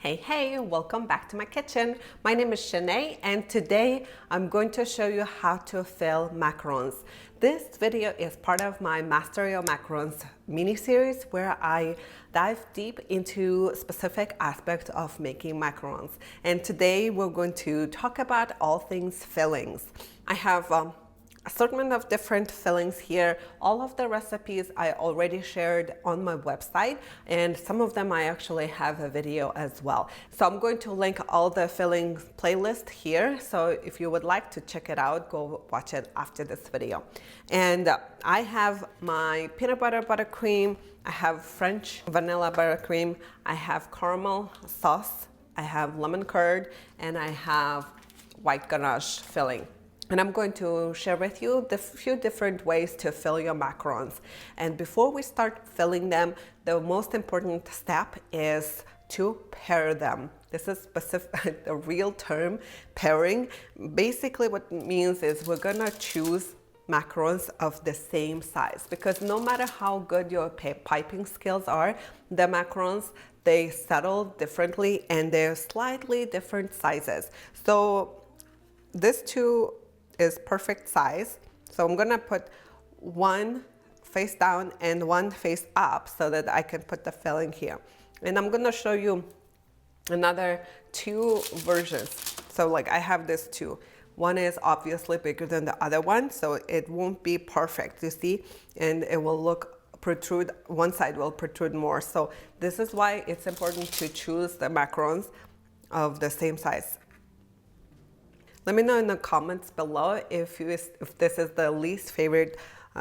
Hey, welcome back to my kitchen. My name is Shanae and today I'm going to show you how to fill macarons. This video is part of my Master Your Macarons mini-series where I dive deep into specific aspects of making macarons. And today we're going to talk about all things fillings. I have assortment of different fillings here. All of the recipes I already shared on my website, and some of them I actually have a video as well. So I'm going to link all the fillings playlist here. So if you would like to check it out, go watch it after this video. And I have my peanut butter buttercream, I have French vanilla buttercream, I have caramel sauce, I have lemon curd, and I have white ganache filling. And I'm going to share with you the few different ways to fill your macarons. And before we start filling them, the most important step is to pair them. This is specific, the real term, pairing. Basically what it means is we're gonna choose macarons of the same size, because no matter how good your piping skills are, the macarons, they settle differently and they're slightly different sizes. So this two is perfect size. So I'm gonna put one face down and one face up so that I can put the filling here. And I'm gonna show you another two versions. So like I have this two. One is obviously bigger than the other one, so it won't be perfect, you see? And it will look protrude, one side will protrude more. So this is why it's important to choose the macarons of the same size. Let me know in the comments below if this is the least favorite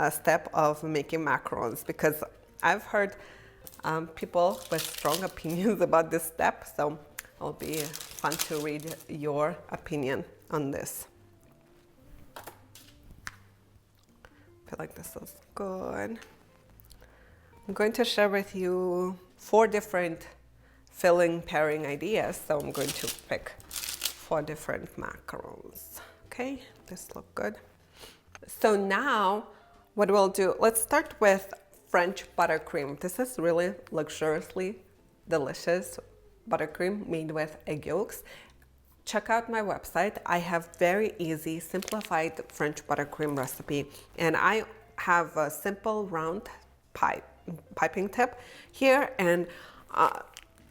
step of making macarons, because I've heard people with strong opinions about this step, so it'll be fun to read your opinion on this. I feel like this is good. I'm going to share with you 4 different filling pairing ideas, so I'm going to pick 4 different macarons. Okay, this look good. So now what we'll do, let's start with French buttercream. This is really luxuriously delicious buttercream made with egg yolks. Check out my website. I have very easy, simplified French buttercream recipe, and I have a simple round piping tip here, and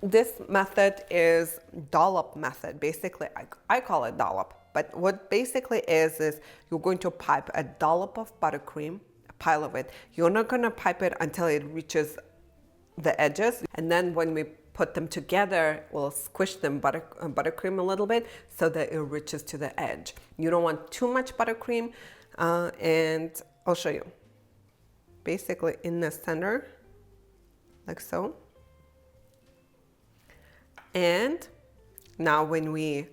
this method is dollop method. Basically, I call it dollop, but what basically is you're going to pipe a dollop of buttercream, a pile of it. You're not gonna pipe it until it reaches the edges, and then when we put them together, we'll squish them buttercream a little bit so that it reaches to the edge. You don't want too much buttercream, and I'll show you. Basically in the center, like so. And now when we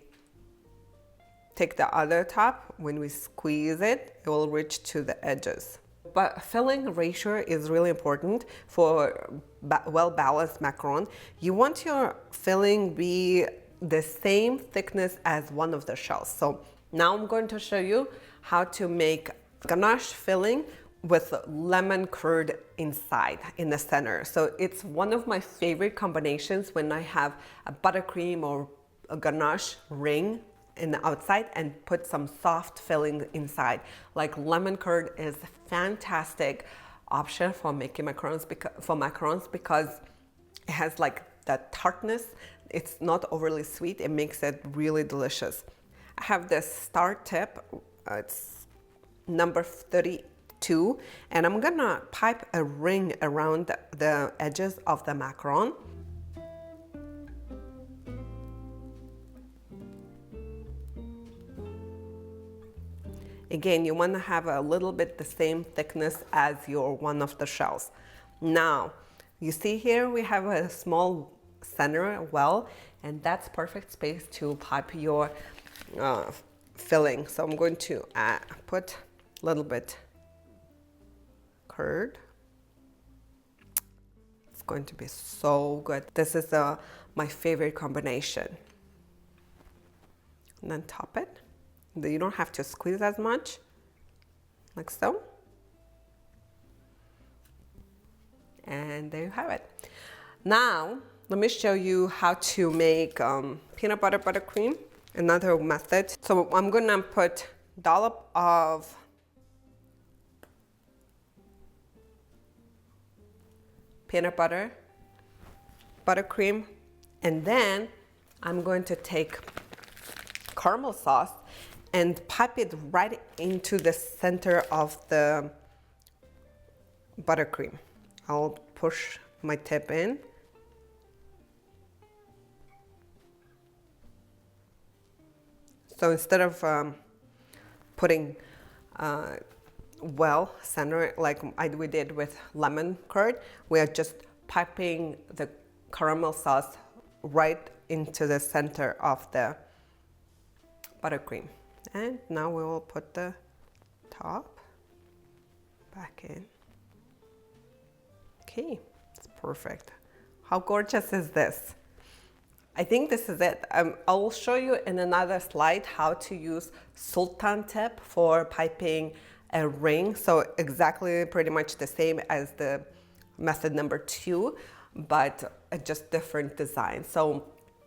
take the other top, when we squeeze it, it will reach to the edges. But filling ratio is really important for well-balanced macaron. You want your filling be the same thickness as one of the shells. So now I'm going to show you how to make ganache filling with lemon curd inside in the center. So it's one of my favorite combinations when I have a buttercream or a ganache ring in the outside and put some soft filling inside. Like lemon curd is a fantastic option for making macarons, because it has like that tartness. It's not overly sweet. It makes it really delicious. I have this star tip. It's number 32, and I'm gonna pipe a ring around the edges of the macaron. Again, you want to have a little bit the same thickness as your one of the shells. Now, you see here we have a small center well, and that's perfect space to pipe your filling. So I'm going to put a little bit curd. It's going to be so good. This is my favorite combination. And then top it. You don't have to squeeze as much, like so. And there you have it. Now let me show you how to make peanut butter buttercream, another method. So I'm gonna put a dollop of peanut butter, buttercream, and then I'm going to take caramel sauce and pipe it right into the center of the buttercream. I'll push my tip in. So instead of putting well center like we did with lemon curd, we are just piping the caramel sauce right into the center of the buttercream. And now we will put the top back in. Okay, it's perfect. How gorgeous is this? I think this is it. I'll show you in another slide how to use sultan tip for piping a ring. So exactly pretty much the same as the method number 2, but a just different design. So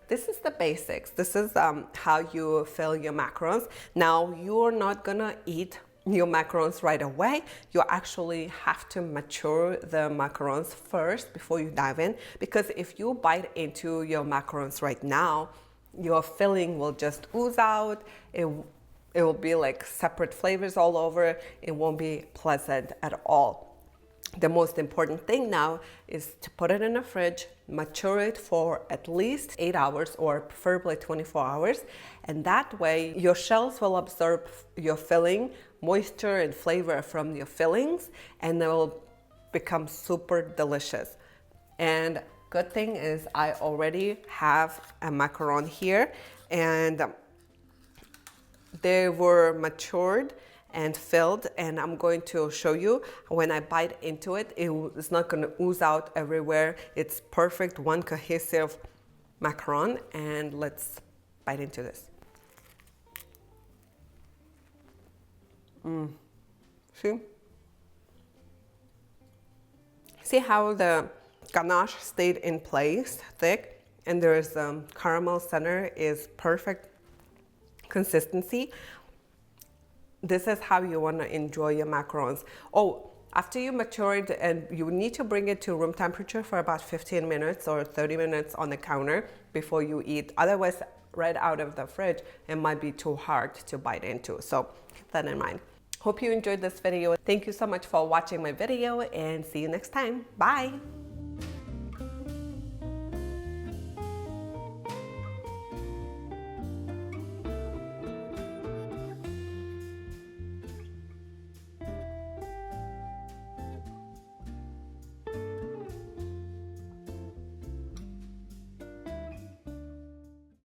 this is the basics. This is how you fill your macarons. Now, you're not gonna eat your macarons right away. You actually have to mature the macarons first before you dive in, because if you bite into your macarons right now, your filling will just ooze out. It will be like separate flavors all over. It won't be pleasant at all. The most important thing now is to put it in the fridge, mature it for at least 8 hours or preferably 24 hours. And that way your shells will absorb your filling, moisture and flavor from your fillings, and they will become super delicious. And good thing is I already have a macaron here, and they were matured and filled, and I'm going to show you when I bite into it, it's not going to ooze out everywhere. It's perfect, one cohesive macaron. And let's bite into this. See how the ganache stayed in place, thick, and there's caramel center is perfect consistency. This is how you want to enjoy your macarons. Oh, after you mature it, and you need to bring it to room temperature for about 15 minutes or 30 minutes on the counter before you eat. Otherwise, right out of the fridge, it might be too hard to bite into. So keep that in mind. Hope you enjoyed this video. Thank you so much for watching my video, and see you next time. Bye.